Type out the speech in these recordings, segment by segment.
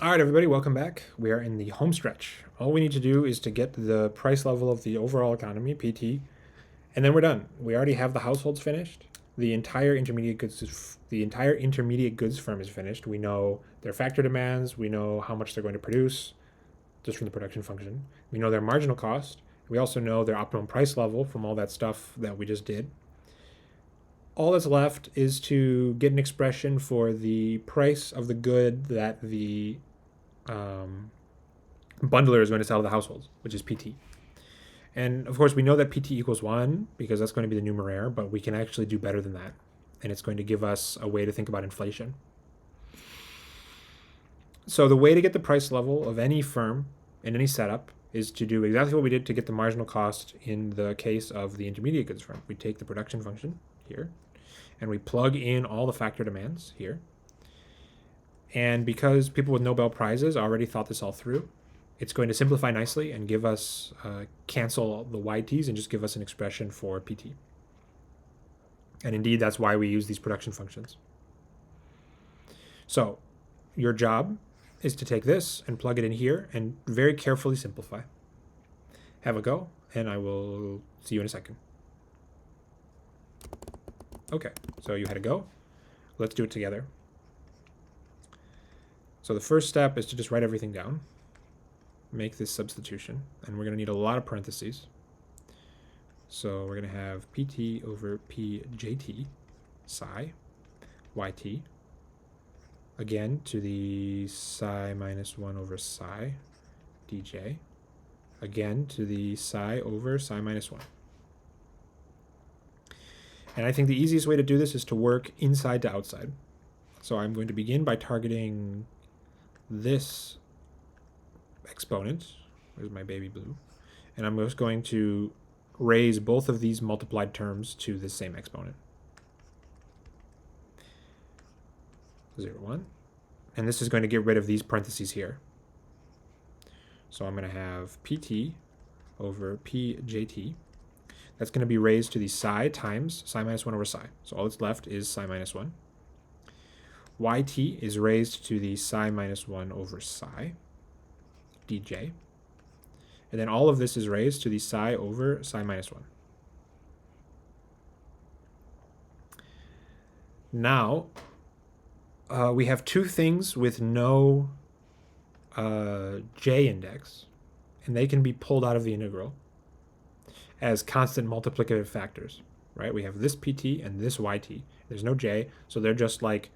All right, everybody, welcome back. We are in the home stretch. All we need to do is to get the price level of the overall economy, PT, and then we're done. We already have the households finished. The entire intermediate goods firm is finished. We know their factor demands. We know how much they're going to produce just from the production function. We know their marginal cost. We also know their optimum price level from all that stuff that we just did. All that's left is to get an expression for the price of the good that the bundler is going to sell to the households, which is PT. And of course, we know that PT equals 1 because that's going to be the numeraire, but we can actually do better than that. And it's going to give us a way to think about inflation. So the way to get the price level of any firm in any setup is to do exactly what we did to get the marginal cost in the case of the intermediate goods firm. We take the production function here, and we plug in all the factor demands here. And because people with Nobel Prizes already thought this all through, it's going to simplify nicely and give us, cancel the YTs and just give us an expression for PT. And indeed, that's why we use these production functions. So your job is to take this and plug it in here and very carefully simplify. Have a go, and I will see you in a second. Okay, so you had a go. Let's do it together. So the first step is to just write everything down, make this substitution, and we're going to need a lot of parentheses. So we're going to have PT over PJT psi YT, again to the psi minus 1 over psi dj, again to the psi over psi minus 1. And I think the easiest way to do this is to work inside to outside. So I'm going to begin by targeting this exponent. Where's my baby blue? And I'm just going to raise both of these multiplied terms to the same exponent. 0, 1. And this is going to get rid of these parentheses here. So I'm going to have PT over PJT. That's going to be raised to the psi times psi minus 1 over psi. So all that's left is psi minus 1. YT is raised to the psi minus 1 over psi dj. And then all of this is raised to the psi over psi minus 1. Now, we have two things with no j index, and they can be pulled out of the integral as constant multiplicative factors, right? We have this PT and this YT. There's no j, so they're just like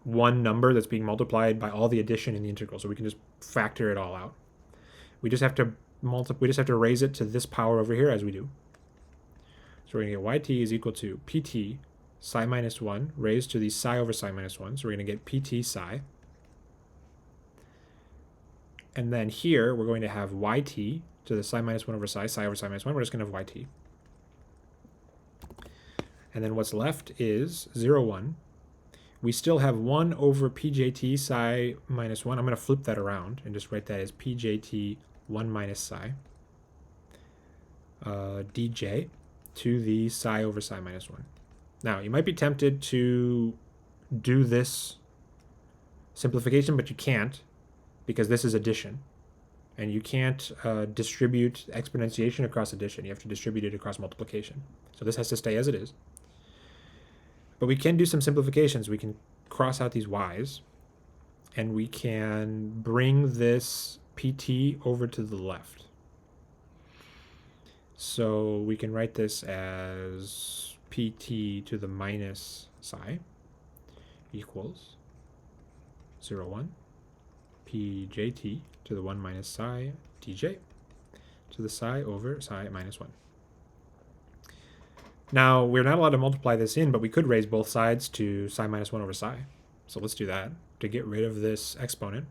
one number that's being multiplied by all the addition in the integral, so we can just factor it all out. We just have to raise it to this power over here as we do. So we're going to get YT is equal to PT psi minus 1 raised to the psi over psi minus 1. So we're going to get PT psi. And then here we're going to have YT to the psi minus 1 over psi over psi minus 1. We're just going to have YT. And then what's left is 0, 1. We still have 1 over PJT psi minus 1. I'm going to flip that around and just write that as PJT 1 minus psi dj to the psi over psi minus 1. Now, you might be tempted to do this simplification, but you can't because this is addition. And you can't distribute exponentiation across addition. You have to distribute it across multiplication. So this has to stay as it is. But we can do some simplifications. We can cross out these y's, and we can bring this PT over to the left. So we can write this as PT to the minus psi equals 0, 1 PJT to the 1 minus psi dj to the psi over psi minus 1. Now, we're not allowed to multiply this in, but we could raise both sides to psi minus 1 over psi. So let's do that to get rid of this exponent.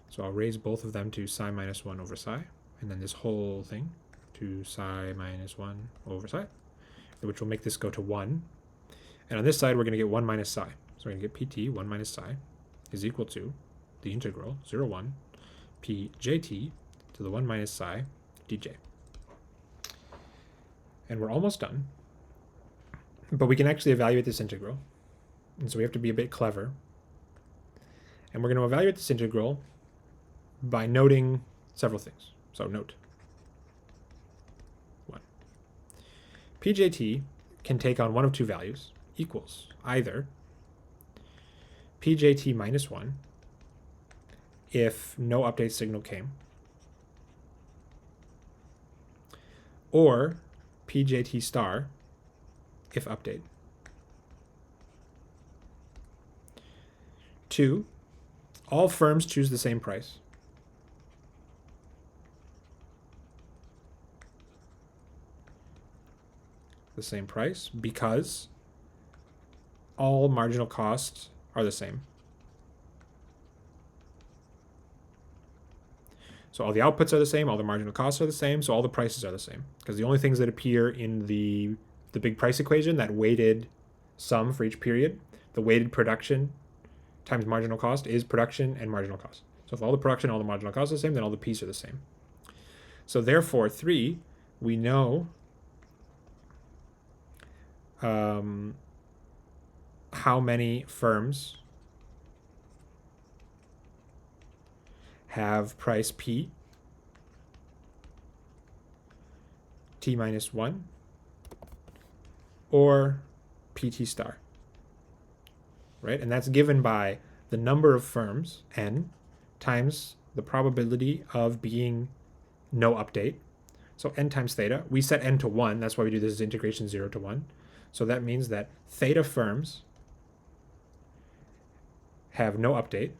So I'll raise both of them to psi minus 1 over psi, and then this whole thing to psi minus 1 over psi, which will make this go to 1. And on this side, we're going to get 1 minus psi. So we're going to get PT 1 minus psi is equal to the integral 0, 1 PJT to the 1 minus psi dj. And we're almost done. But we can actually evaluate this integral. And so we have to be a bit clever. And we're going to evaluate this integral by noting several things. So note 1. PJT can take on one of two values equals either PJT minus 1 if no update signal came, or PJT star if update. 2, all firms choose the same price. The same price because all marginal costs are the same. So all the outputs are the same, all the marginal costs are the same, so all the prices are the same. Because the only things that appear in the big price equation, that weighted sum for each period, the weighted production times marginal cost is production and marginal cost. So if all the production, all the marginal costs are the same, then all the P's are the same. So therefore, 3, we know how many firms have price P, T minus 1, or PT star, right? And that's given by the number of firms, n, times the probability of being no update. So n times theta, we set n to 1, that's why we do this as integration 0 to 1. So that means that theta firms have no update,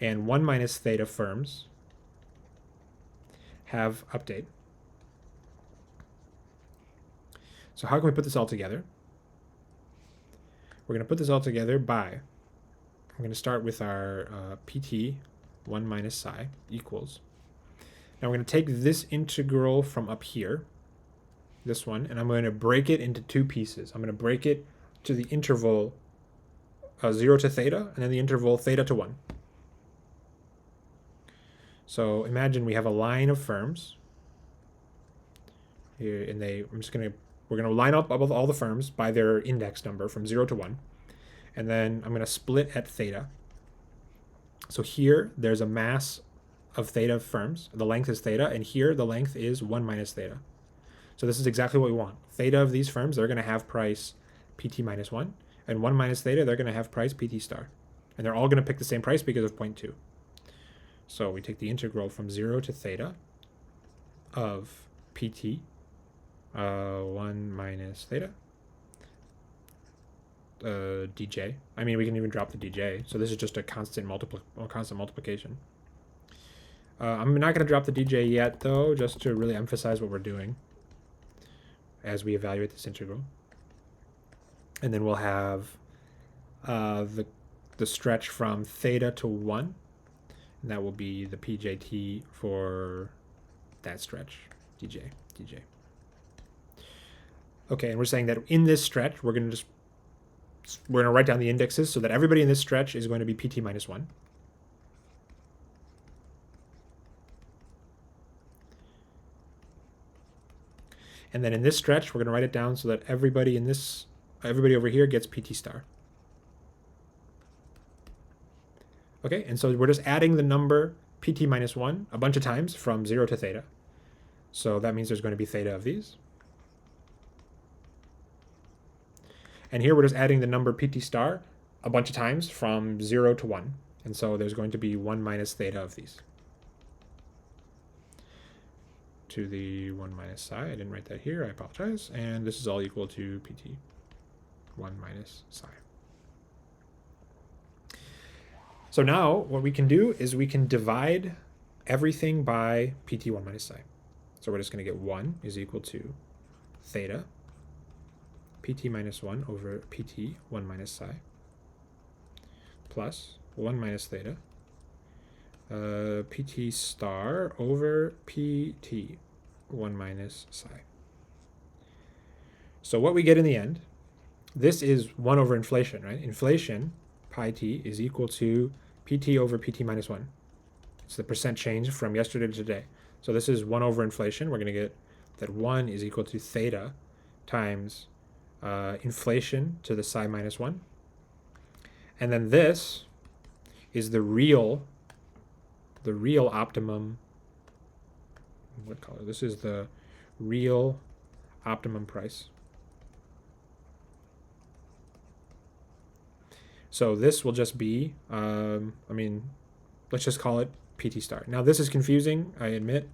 and 1 minus theta firms have update. So how can we put this all together? We're going to put this all together by, I'm going to start with our PT 1 minus psi equals. Now we're going to take this integral from up here, this one, and I'm going to break it into two pieces. I'm going to break it to the interval 0 to theta, and then the interval theta to 1. So imagine we have a line of firms here, and we're going to line up all the firms by their index number from 0 to 1, and then I'm going to split at theta. So here there's a mass of theta firms, the length is theta, and here the length is 1 minus theta. So this is exactly what we want. Theta of these firms, they're going to have price PT minus 1, and 1 minus theta, they're going to have price PT star. And they're all going to pick the same price because of 0.2. So we take the integral from 0 to theta of PT 1 minus theta dj. I mean, we can even drop the dj. So this is just a constant multiplication. I'm not going to drop the dj yet, though, just to really emphasize what we're doing as we evaluate this integral. And then we'll have the stretch from theta to 1. And that will be the PJT for that stretch, dj. Okay, and we're saying that in this stretch, we're going to write down the indexes so that everybody in this stretch is going to be PT minus 1. And then in this stretch, we're going to write it down so that everybody over here gets PT star. Okay, and so we're just adding the number PT minus 1 a bunch of times from 0 to theta. So that means there's going to be theta of these. And here we're just adding the number PT star a bunch of times from 0 to 1. And so there's going to be 1 minus theta of these. To the 1 minus psi, I didn't write that here, I apologize. And this is all equal to PT 1 minus psi. So now what we can do is we can divide everything by PT 1 minus psi. So we're just going to get 1 is equal to theta PT minus 1 over PT 1 minus psi plus 1 minus theta PT star over PT 1 minus psi. So what we get in the end, this is 1 over inflation, right? Inflation, pi t, is equal to PT over PT minus 1. It's the percent change from yesterday to today. So this is 1 over inflation. We're going to get that 1 is equal to theta times inflation to the psi minus 1. And then this is the real optimum. What color? This is the real optimum price. So this will just be, let's just call it PT star. Now this is confusing, I admit,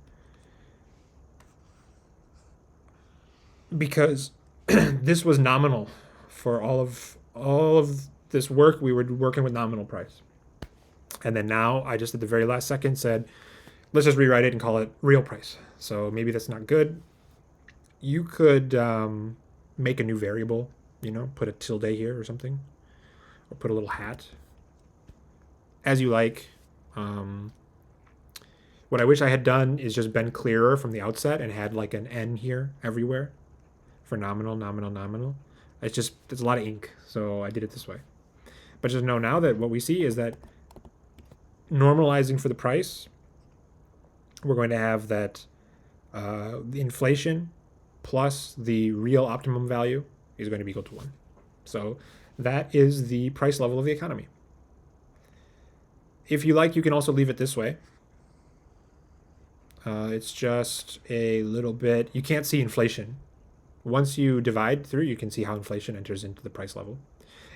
because this was nominal for all of this work. We were working with nominal price, and then now I just at the very last second said, let's just rewrite it and call it real price. So maybe that's not good. You could make a new variable, put a tilde here or something, or put a little hat, as you like. What I wish I had done is just been clearer from the outset and had like an N here everywhere for nominal, nominal, nominal. It's a lot of ink, so I did it this way. But just know now that what we see is that normalizing for the price, we're going to have that the inflation plus the real optimum value is going to be equal to 1. So that is the price level of the economy. If you like, you can also leave it this way. It's just a little bit, you can't see inflation. Once you divide through, you can see how inflation enters into the price level.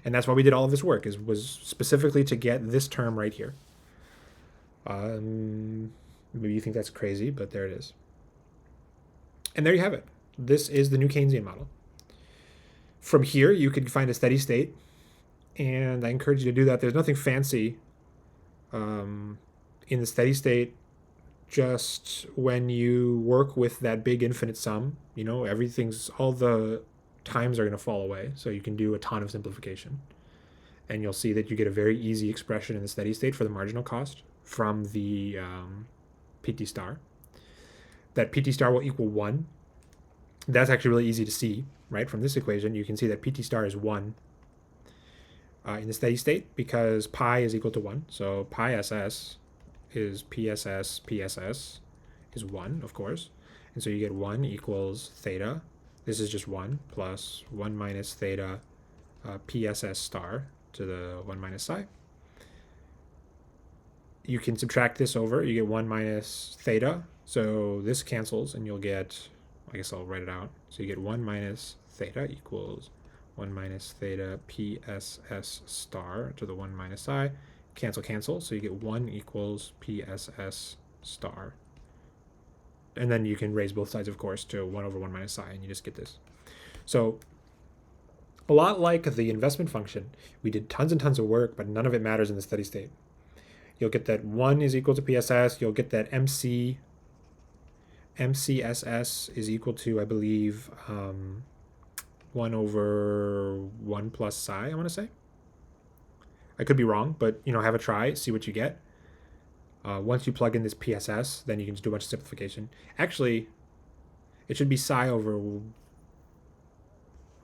And that's why we did all of this work, was specifically to get this term right here. Maybe you think that's crazy, but there it is. And there you have it. This is the new Keynesian model. From here, you could find a steady state, and I encourage you to do that. There's nothing fancy in the steady state. Just when you work with that big infinite sum, all the times are going to fall away. So you can do a ton of simplification. And you'll see that you get a very easy expression in the steady state for the marginal cost from the PT star. That PT star will equal 1. That's actually really easy to see, right? From this equation, you can see that PT star is 1 in the steady state because pi is equal to 1. So pi SS is PSS is 1, of course. And so you get 1 equals theta. This is just 1 plus 1 minus theta PSS star to the 1 minus psi. You can subtract this over. You get 1 minus theta. So this cancels, and you'll get, I guess I'll write it out. So you get 1 minus theta equals 1 minus theta PSS star to the 1 minus psi. Cancel, cancel. So you get 1 equals PSS star. And then you can raise both sides, of course, to 1 over 1 minus psi, and you just get this. So a lot like the investment function, we did tons and tons of work, but none of it matters in the steady state. You'll get that 1 is equal to PSS. You'll get that MCSS is equal to, I believe, 1 over 1 plus psi, I want to say. I could be wrong, but have a try, see what you get. Once you plug in this PSS, then you can just do a bunch of simplification. Actually, it should be psi over,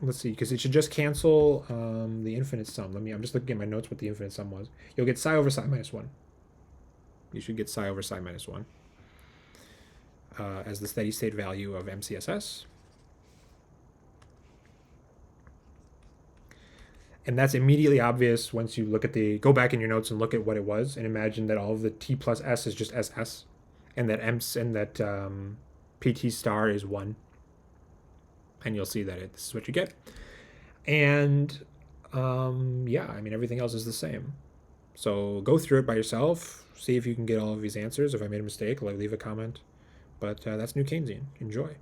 let's see, because it should just cancel the infinite sum. I'm just looking at my notes what the infinite sum was. You'll get psi over psi minus 1. You should get psi over psi minus 1 as the steady state value of MCSS. And that's immediately obvious once you look at go back in your notes and look at what it was, and imagine that all of the t plus s is just ss, and that PT star is 1. And you'll see that this is what you get. And everything else is the same. So go through it by yourself, see if you can get all of these answers. If I made a mistake, leave a comment. But that's New Keynesian. Enjoy.